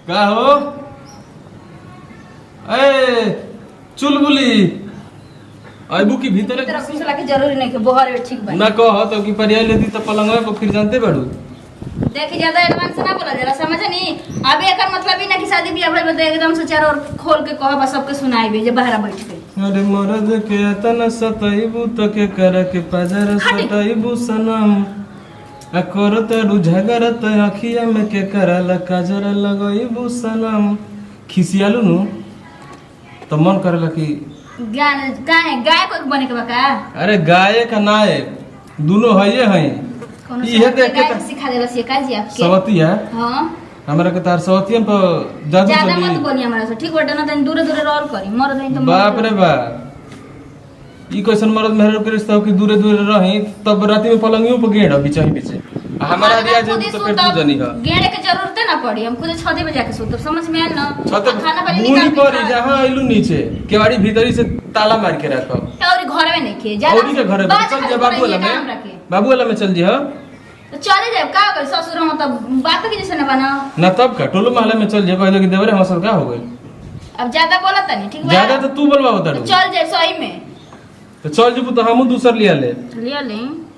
का हो ए चुलबुली आइबू की भीतर तेरा कुछ लाके जरूरी नहीं के बहर ठीक बा ना कह तो कि परिया लेती तो पलंगवे पर फिर जानते बाड़ू देखी ज्यादा एडवांस ना बोला जरा समझ नहीं अभी एकर मतलब ही ना कि शादी बियाह भइल बा एकदम से चारों ओर खोल के कहबा सबके सुनाई जे बाहर बैठ के अरे मरद के तना सतइबू तो के कर के पजर सटइबू सनम आ करत रुझगरत अखिया में के करल काजर लगइबू सनम खिसियालू नु तो मन करला कि गाय को बने के बा का अरे गाय का नाय दोनों हइए हई इहे देख के सिखा देला से का जी आपके सवतिया हां हमरा के तार सवतियन पर जादू चली ज्यादा मत बोली हमरा से ठीक बटे ना तनी दूर दूर रोल करी मर नहीं तो बाप रे बाप ई कैसन मर्द मेहर के रिश्ता की दूर दूर रही तब राती में पलंगियों पर गेड़ बिचाही बिचे हमारा दिया जे तो पेट पूजनी है गेड़े के जरूरत है ना पड़ी हम खुद छते पे जाके सोते समझ में आयल ना खाना पहले बूढ़ी निकाल पर जहां आइलू नीचे केवाड़ी भीतरी से ताला मार के रखो और घर में नहीं खे ज्यादा औरी के घर में चल जा बाबू वाला में चल जी हां तो चले जाए का कर ससुर हम तब बात के जैसे ना बना ना तब का टोलो महला में चल जा कहले कि देवरे हम सब का हो गइल अब ज्यादा बोलत नहीं ठीक बा ज्यादा तो तू बोलवा होता तो चल जाए सही में तो चल जबू तो हम दूसर लिया ले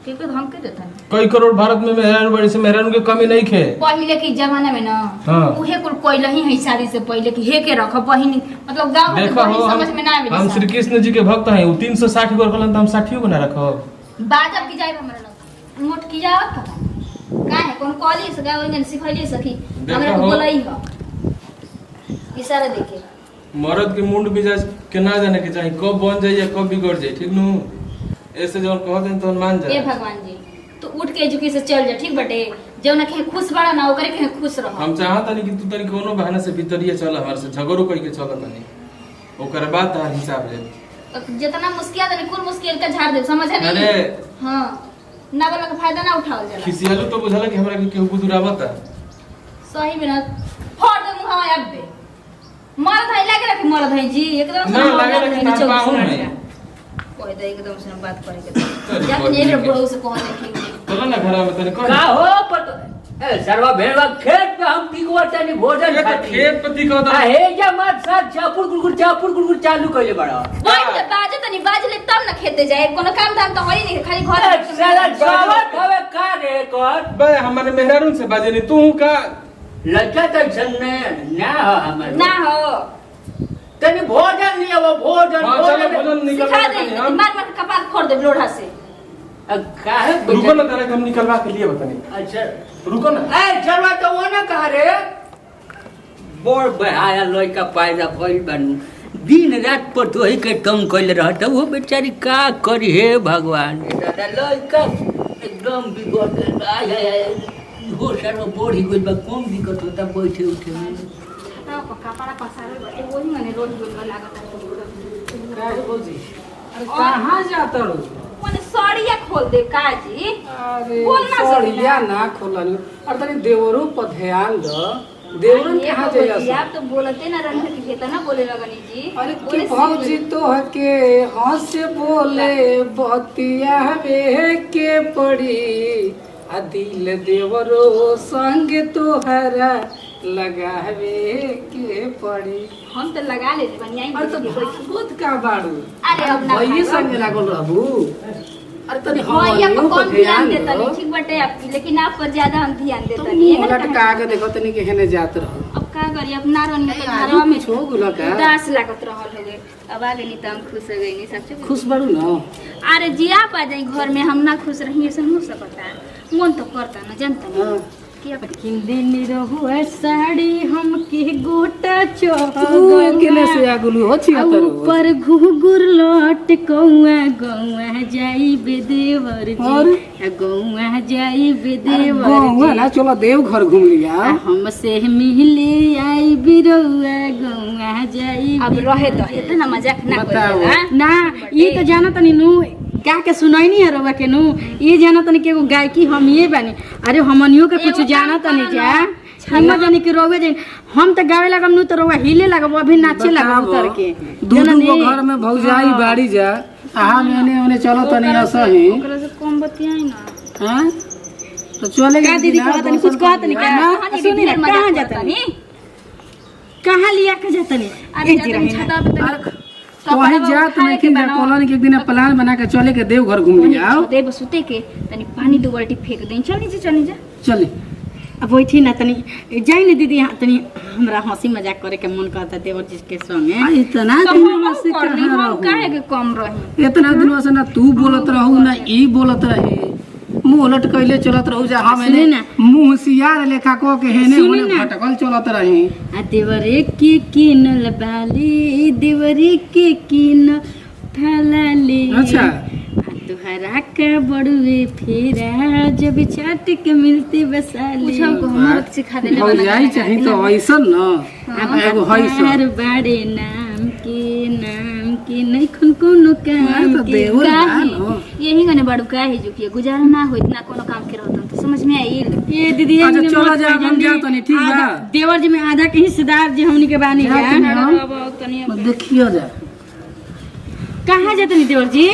के हम के देता कई करोड़ भारत में मेहरान बड़ी से मेहरान की कमी नहीं खे पहले के जमाना में ना हाँ। उहे कुल कोइला ही है शादी से पहले कि हे के रख बहिनी मतलब गांव में देखो बहिनी समझ में ना आवे हम श्री कृष्ण जी के भक्त हैं 360 गो कहलन त हम 60 को ना रखो बाजब की जाए हमरा लग मोट की जावत पता का है कौन कॉलेज से गाँव इंजन सिखैली सखी हमरा को बोलई ह इशारा देखे मर्द के मुंड मिजाज के ना जाने के चाहिए कब बन जाए या कब बिगड़ जाए ठीक नु ऐसे जौन कह दें तो मान जा ए भगवान जी तो उठ के झुकी से चल जा ठीक बटे जो ना के खुश बड़ा ना ओकरे के खुश रह हम चाहत नहीं कि तू तनी कोनो बहाना से भीतरिया चल हमार से झगड़ो कई के चल तनी ओकर बाद तार हिसाब ले जितना मुश्किल है कुल मुश्किल का झाड़ दे समझ नहीं अरे हां ना वाला का फायदा ना उठावल जाला खिसियालू तो बुझला कि हमरा के केहू बुदुरावत सही में ना फोड़ दे मुंह हवा अब दे मरद है लगे रखी मरद है जी एकदम ना लगे रखी तार पाहु में कोई तो एकदम से बात करे के जाके नहीं रे बुढ़ऊ से कह दे चलो ना घर में तनी का हो पत ए सरवा भेड़वा खेत पे हम टिकवा तनी भोजन खाती खेत पे टिकवा आ हे जा मत साथ चापुर गुड़गुड़ चालू कइले बड़ा बैठ के बाजे तनी बाज ले तब ना खेते जाए कोनो काम धाम तो होई नहीं खाली घर साला चावत हवे का रे कर बे हमारे मेहरारून से बाजे नहीं तू का लज्जा टेंशन में ना हो हमर ना हो तनी भोजन नहीं हो भोजन हां चलो भोजन निकल सिखा दे मार मार कपाल फोड़ दे लोढ़ा से काहे रुको ना तारे हम निकलवा के लिए बतानी अच्छा रुको ना ए चलवा तो वो ना कहा रे बोर बहाया लोई का पायदा भइल बनू दिन रात पर तो ही के कम कइले रहत वो बेचारी का करी हे भगवान दादा लोई का एकदम बिगड़ गइल आय हो सर्व बोड़ी गइल बा कम दिक्कत होता बैठे उठे में ना कपड़ा पसारे बटे वही मने रोज बोल लागत काय बोलती अरे कहां जाता रो मने साड़िया खोल दे काजी अरे बोल ना साड़िया ना खोलन और तनी देवरो पर ध्यान द देवरन कहां जाइए आप तो बोलते ना रंग के खेता ना बोले लगनी जी अरे के भौजी तो हके हंस बोले बतिया बे के पड़ी आ दिल देवरो संग तोहरा लगावे के पड़ी हम तो लगा ले बनियाई अरे तो खुद का बाड़ू अरे अब ना भई संग लागल रहबू अरे तनी भैया को हम कम ध्यान देता दो नहीं ठीक बटे आपकी लेकिन आप पर ज्यादा हम ध्यान देता तुम नहीं उलट का आगे देखो तनी के हेने जात रहो अब का करी अब ना रहनी तो आगे घरवा में कुछ हो गुला का उदास लागत रहल हो गए अब आगे नहीं तो हम खुश हो गई नहीं सच खुश बाड़ू ना अरे जी आप आ जाई घर में हम ना खुश रही ऐसा हो सकता मन तो करता ना जानता नहीं दिन रहू साड़ी हम के गोटा केने से आगुलू हो छिया तरो ऊपर घुघुर लट कौआ गौआ जाई बेदेवर जी गौआ जाई बेदेवर गौआ ना चलो देव घर घूम लिया हम से मिले आई बिरौआ गौआ जाई अब रहे तो इतना मजाक ना बताओ ना ये तो जाना तनी नु क्या के सुनाई नहीं है रवा के नु ये जाना तनी के गायकी हम ये बानी अरे हमनियो के कुछ जाना तनी जा हम जानी के रोवे जानी हम तो गावे लगम नु तो रोवा हिले लगब अभी नाचे लगब उतर के दूधू घर में भौजाई बाड़ी जा आहा मैंने ओने चलो तनी असही ओकरा से कम बतियाई ना हां तो चले का दीदी कहत नहीं कुछ कहत नहीं क्या सुनी ना कहां जाता नहीं कहाँ लिया के जातनी अरे जातनी छता पे तनी वहीं जा तो नहीं कि कॉलोनी के एक दिन प्लान बना के चले के देव घर घूम लिया आओ छते पे सुते के तनी पानी 2 बाल्टी फेंक दें चल जा चले अब वही ना तनी जाई ना दीदी तनी हमरा हंसी मजाक करे के मन करता देवर जी के संगे इतना तो दिन हम से कर ली कहाँ हम रहू काहे के कम रही इतना दिन से ना तू बोलत रहू ना ई बोलत रही मुंह उलट कैले चलत रहू जा हम सुनी ना। मुंह सियार लेखा को के हेने सुनी होने ना। भटकल चलत रही आ देवरे के किनल बाली देवरे के किन थलाली अच्छा तुहरा का बड़ुए फेरा जब चाट के मिलते बसाली पूछो को हमर सिखा देले हो जाई चाही तो ऐसन न अब एगो हैसन हर बाड़े नाम के नहीं खन कोनो काम तो के देवर बा काहे न। यही गने बड़ू काहे जो कि गुजारा ना होइत ना कोनो काम के रहत तो समझ में आइल ये दीदी अच्छा, हमने चलो मत जा, हम जानी। जा तनी, ठीक बा? आधा- देवर जी में आधा के हिस्सेदार जी हमनी के बानी जा जा तनी हम। अब तनी देखियो जा कहाँ जातनी देवर जी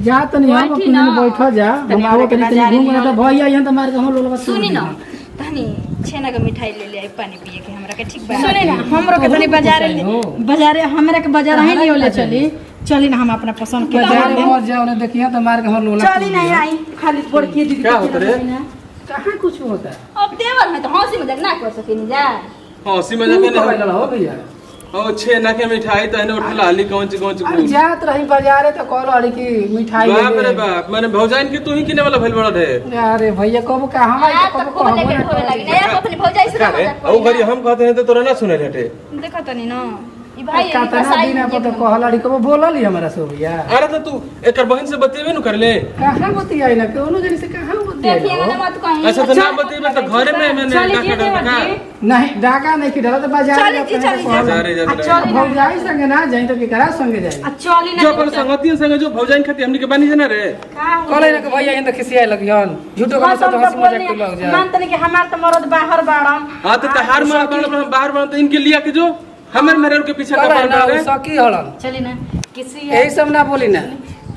जा तनी हम बैठी अपने ना। बैठ जा तनी हम आवो हमरा के तनी बाजार घूम में तो भैया यहाँ तो मार के हम लोग सुनी ना तनी छेना के मिठाई ले ले आई पानी पिए के हमरा के ठीक बा सुने ना हमरो के तनी बाजारे हमरा के बाजार ही नहीं ले चली ना हम अपना पसंद के बाजार में मत जाओ ना देखिए तो मार के हम लोग चली ना आई खाली बड़की दीदी क्या होता रे? कहाँ कुछ होता है अब देवर है तो हंसी मजाक ना कर सकेनी जा हंसी मजाक तू नहीं कब हो भैया ओ छेना के मिठाई तो है उठला हाली कौन अरे जात रही बाजारे तो कॉल वाली की मिठाई ले बाप रे ले। बाप मैंने भौजाइन की तू ही किने वाला भइल बड़ा रे अरे भैया कब का हम आ तो खूब लेके ढोवे लगी ना या अपनी भौजाई से का रे ओ घरी हम कहते हैं तो तोरा ना सुने हटे देखा तनी ना ई भाई का तना दिन आप तो कहलड़ी कब बोलली हमरा से भैया अरे तो तू एकर बहन से बतेबे न कर ले कहाँ बतियाई ना कोनो जरी से कहाँ देखिए बतियाई ना मत कहीं अच्छा तो ना बतेबे तो घरे में मैंने चली डाका जी डाका देवर जी नहीं डाका नहीं कि डाला तो बाजार चली जी, चली जी। बाजारे जाते रहे। चली ना भौजाई संगे ना जाई तो केकरा संगे जाई चली ना जो अपन संगतियों संगे जो भौजाइन खाती हमनी के बानी जना रे कहले ना कि भैया यहाँ तो खिसियाए लगियन झूठो का सब हंसी मजाक के लग जा मान तनी के हमार तो मरद बाहर बाड़म हां तो तहार मार हम बाहर बन तो इनके लिया के जो हमर मेरे के पीछे कहले कपड़ा ना डाले उ सकी हलन चली ना किसी यही सब ना बोली ना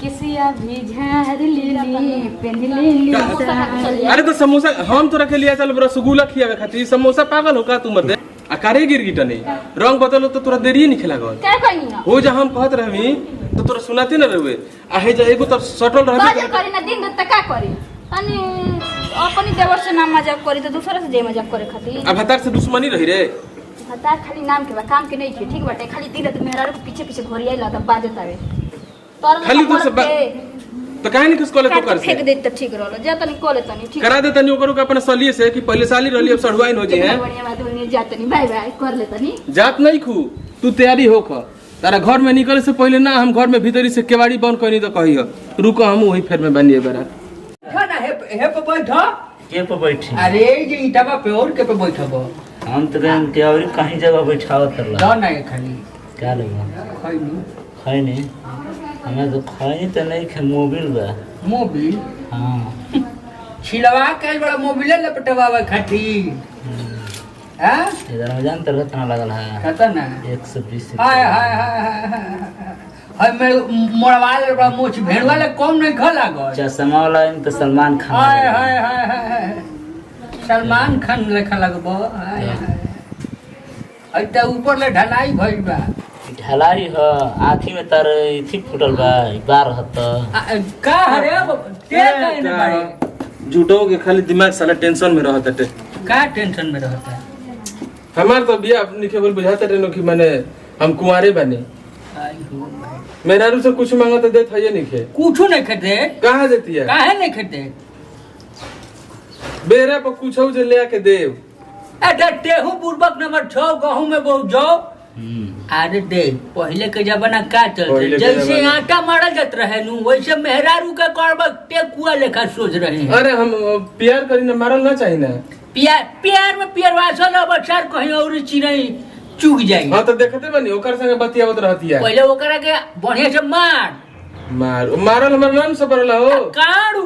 किसी अभी झाड़ लेली पेन लेली साड़ी। अरे तो समोसा हम तोरा के लिए चल रसगुल्ला खियावे खातिर समोसा पागल हो का तू मत आ कारे गिर गिट नहीं रंग बदलो तो तोरा देरी नहीं खेला गल क्या कहीं ना हो जा हम कहत रहमी तो तोरा सुनाते न रहे आ हे जा एगो तो सटल बाजा रहबे करी ना दिन रात का करी अनि अपनी देवर से नाम मजाक करी तो दूसरा से जे मजाक करे खातिर अब हतार से दुश्मनी रही रे हतार खाली नाम के बा काम के नहीं ठीक बाटे खाली दिन रात मेहरारू के पीछे पीछे घोरिया ला तब बाजत आवे तोर खाली दूर से तो काहे नहीं किस कॉलेज तो कर फेंक से दे त ठीक रहलो जा तनी कॉलेज तनी ठीक करा दे तनी ओकरो के अपने सलिए से कि पहले साली रहली अब सड़ुआइन हो जे हैं बढ़िया बात होनी जा तनी बाय बाय कर ले तनी जात नहीं खू तू तैयारी हो ख तारा घर में निकले से पहले ना हम घर में भीतरी से केवाड़ी बंद करनी तो कही रुको हम वही फेर में बनिए बरा ना हे पे बैठ के पे बैठी अरे जे ईटाबा पे और के पे बैठब हम तो कहीं के और कहीं जगह बैठावत रहला लो ना ये खाली क्या लगा खैनी खैनी हमें तो खैनी तो नहीं खे मोबिल बा मोबिल हाँ छिलवा के बड़ा मोबिल लपटवा खातिर हां इधर में जानते रहे कितना लगल है कता ना 120 हाय हाय हाय हाय मैं मोड़वा ले बड़ा मोछ भेड़वा ले कम नहीं खा लागल चश्मा वाला में तो सलमान खान हाय लगा। हाय हाय हाय सलमान खान लेखा लगबो हाय हाय अइता ऊपर ले ढलाई भइल बा ढलाई ह आँखी में तार इथी फुटल बा बार हत का हरे ते कहने बारे झूठो के खाली दिमाग साला टेंशन में रहत टे का टेंशन में रहता है हमार तो बिया निके बोल बुझाते रे कि माने हम कुंवारे बने आई हो मेहरारू से कुछ मांगा तो देत है नहीं खे कुछ नहीं खरीदे कहाँ देती है काहे नहीं खरीदे बेरा पर कुछ जे ले के देव अरे तेहू पूर्वक नंबर 6 गहूं में बहुत जाओ हम्म। अरे देख पहले के जमाना का चलते पहले के जैसे जमाना- आटा मारा जात रहे नु वैसे मेहरारू का करबक ते कुआ लेखा सोच रहे हैं अरे हम प्यार करी ना मारल ना चाहिए ना प्यार प्यार में प्यार वासल अब सर कहीं और चिड़ै चुग जाई हाँ तो देखते बनी ओकर संगे बतियावत रहती है पहले ओकरा के बढ़िया से मार मारल हमार नाम से पड़ला हो काड़ू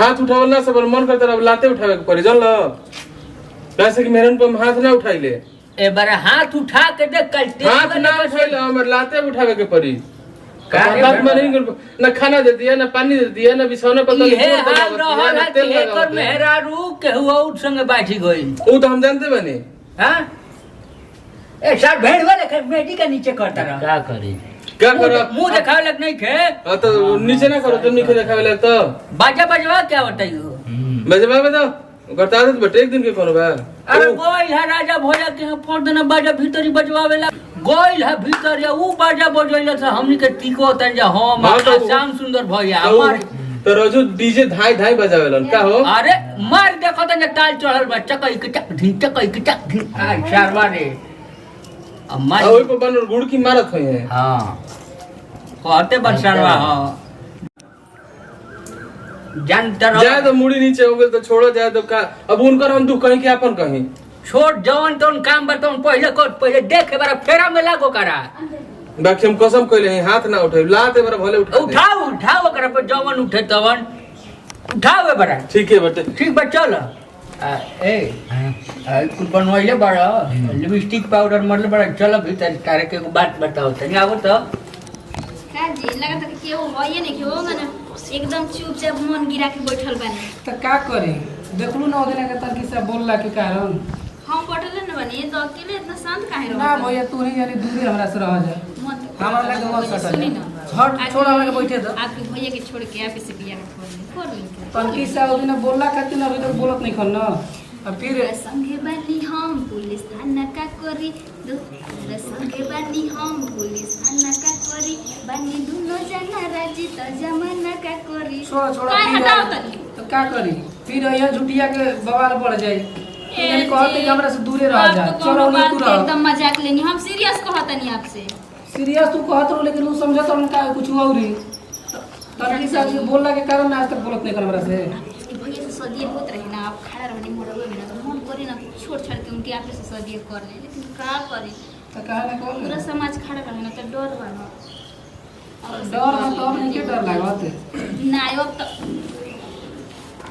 हाथ उठावल ना सब मन करता अब लाते उठावे के पड़ी जान लो कैसे कि मेहरन पर हम हाथ ना उठाइले ए बार हाथ उठा के देख कल हाथ ना उठाइले हमर लाते उठावे के पड़ी का रे बात में नहीं कर ना खाना देती है ना पानी देती है ना बिछौना पर ये हाल रहल है कि एकर मेहरारू केहू और संगे बैठी गई वो तो हम जानते बनी हां ए सर भेड़ वाले मेडी के नीचे करता रहा का करी क्या करो मुंह दिखावे लग नहीं थे तो नीचे ना करो, तुम नीचे दिखावे लग तो बाजा बजवा क्या बताइयो बजवा में तो करता दे बेटे एक दिन के कोनो बा। अरे गोइल है राजा भोजा के फोड़ देना बाजा भीतरी बजवावे ला गोइल है भीतर या ऊ बाजा बजवैला से हमनी के टीको होता जा हम हाँ तो श्याम सुंदर भैया तो हमार तो रोजो डीजे धाई धाई बजावेलन का हो। अरे मार देखो तो जे ताल चढ़ल बा चकई के चक ढिन आ चारवा रे अब मार ओई पे बन गुड़ की मारत होई है। हां कहते बरसारवा हां जानता रहो जाए तो मुड़ी नीचे हो गए तो छोड़ो, जाए तो का अब उनकर हम दुख कहीं के अपन कहीं छोट जवन तोन काम बतौन पहले कर पहले देखे बार फेरा में लागो करा बाकी हम कसम कइले हैं हाथ ना उठाई लाते बार भले उठा दे। उठाओ ओकरा पे जवन उठे तवन उठाओ बड़ा ठीक है बेटे ठीक बा चल ए कुछ बनवाइले बड़ा लिपस्टिक पाउडर मतलब बड़ा चल भीतर तारे के बात बताओ तनी आवो तो का जी लगा था कि वो होइए नहीं कि वो माने एकदम चुपचाप मन गिरा के बैठल बानी। तो का करी देखलू ना ओदिना के तनकी से बोलला के कारण हम बैठल न बनी तो अकेले इतना शांत काहे रहो। ना भैया तू ही यानी दूरी हमरा से रह जा मत हमरा लगे मत सटल सुनी ना हट छोड़ हमरा के बैठे दो आपके भैया के छोड़ के आप से बियाह कर ली तनकी से ओदिना बोलला खातिर अभी तक बोलत नहीं खन ना अब फिर संगे बानी हम पुलिस थाना का करी दो संगे बानी हम पुलिस थाना का करी बानी दोनों जना राजी त जमाना का करी छोड़ा छोड़ा काय फिर हटाओ तनी तो का करी फिर यहाँ झुटिया के बवाल बढ़ जाई यानी कहते कि हमरा से दूरे रह जा चलो नहीं तू रह एकदम मजाक लेनी हम सीरियस कहतनी आपसे सीरियस तू कहत रहो लेकिन वो समझत हम का कुछ और ही तनकी से बोलला के कारण आज तक बोलत नहीं कर हमरा से इसके भैया से सदिए होत रही ना आप खड़ा रहनी मोड़वे में ना तो मन करे ना छोड़ छाड़ के उनके आप से सदिए कर ले लेकिन का करे तो कहा ना कौन पूरा समाज खड़ा रहे ना तो डर बा ना डर में तो नहीं के डर लागत ना अब तो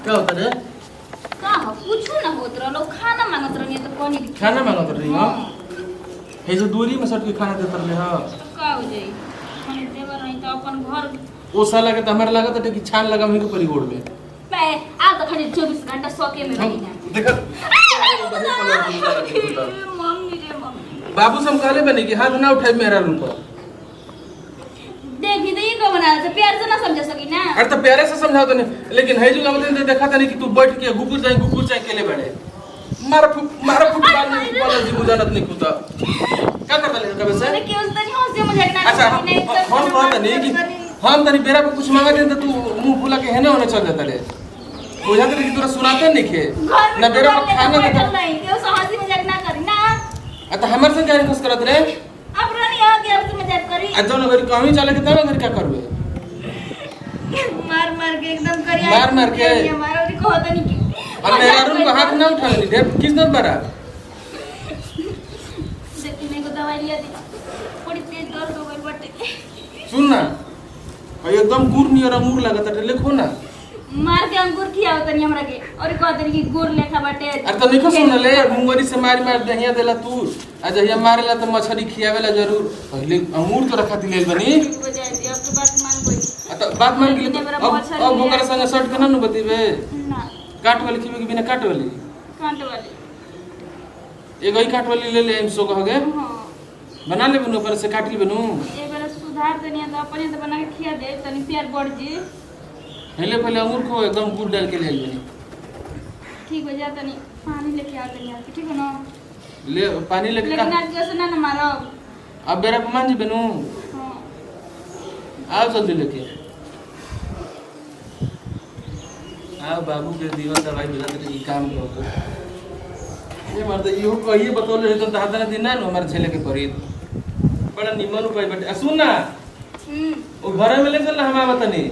क्या होता है का हो कुछ ना होत रहो खाना मांगत रहनी तो कोनी खाना मांगत रही हो हे जो दूरी में सट के खाना देत रहे हां तो का हो जाई हम देवर रही तो अपन घर ओ साला के त हमरा लागत है कि छान लगा हम के परी गोड़ में पे आ तो खाली 24 घंटा सोके में रही ना देख मम्मी रे मम्मी बाबू से हम कहले बने कि हाथ ना उठाई मेरा रूम पर देखी तो ये को बना तो प्यार से ना समझ सकी ना अरे तो प्यारे से समझाओ तने लेकिन है जो लगते देखा तने कि तू बैठ के गुकुर जाए केले बड़े मारा फुटबॉल में बोला जी मुजानत नहीं खुदा क्या करता ले कबे से अरे क्यों तनी हंसे मजाक ना अच्छा करी, नहीं तो हम कहता नहीं कि हम तनी बेरा पे कुछ मांगा दे तो तू मुंह फुला के हेने होने चल जाता ले बुझा कि तोरा सुनाते नहीं खे घर ना में बेरा तो पे खाना बैठल देता नहीं क्यों सो हंसी मजाक ना करी ना तो हमर से क्या रिक्वेस्ट करत रे अब रानी आ गया अब मजाक करी आ जो नगर कहीं चले के तब नगर क्या करबे मार के एकदम करी मार के मारो को होता नहीं कि अब मेरा रूम को हाथ ना उठा ले ढेर किस दिन बरा देखने को दवाई लिया दी बड़ी तेज दर्द हो गई बटे सुन ना एकदम गुर नियर मुर लगत है लिखो ना मार के अंकुर खियाओ तनी हमरा के और कहत रही कि गुर लेखा बाटे अरे तो निको सुन ले मुंगरी से मार दहिया देला तू आ जहिया मारेला तो मछली खियावेला जरूर पहले अंगूर तो रखा दिले बनी बजाय दे अब तो बात मान गई तो बात मान गेली अब ओकर संग शर्ट के ना नु बतीबे ना काट वाली खिबे के बिना काट वाली कांट वाली एगो ही काट वाली ले ले हम सो कहोगे हां बना ले बनु ऊपर से काट ली बनु एक बार सुधार तनी तो अपने तो बना के खिया दे तनी प्यार बढ़ जी पहले पहले अंगूर को एकदम गुड़ डाल के ले आई बनी ठीक हो जा तनी पानी लेके आ तनी यार ठीक है ना ले पानी लेके लेकिन आज कैसे ना मारो अब बेरा पे मान जी बनु हां आओ जल्दी लेके आओ बाबू के दीवा दवाई मिला तो ये काम करो ये मर्द इहो कहिए बतौले रहे तो दादा दिन ना हमारे झेले के पड़ी बड़ा निमन उपाय बटे सुन ना ओ घर में ले चल हम आवत नहीं